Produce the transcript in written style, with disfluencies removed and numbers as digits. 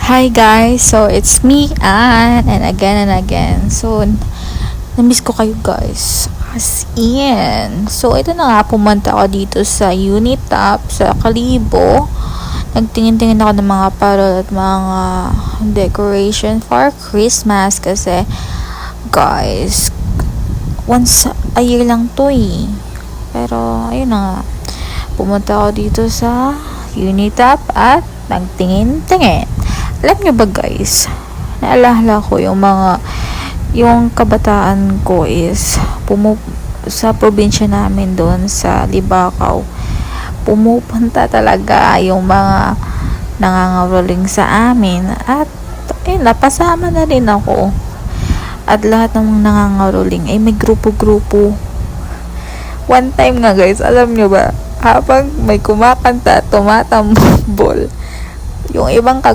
Hi guys, so it's me Ann and again. So namiss ko kayo guys. As in. So ito na nga, pumunta ako dito sa Unitap sa Kalibo. Nagtingin-tingin ako ng mga parol at mga decoration for Christmas kasi guys, once a year lang to eh. Pero ayun na nga, pumunta ako dito sa Unitap at nagtingin-tingin. Alam nyo ba guys, naalala ko yung kabataan ko is sa probinsya namin doon sa Libacao, pumupunta talaga yung mga nangangaroling sa amin at napasama na rin ako. At lahat ng nangangaroling ay may grupo-grupo. One time nga guys, alam nyo ba, habang may kumakanta, tumatambol, yung ibang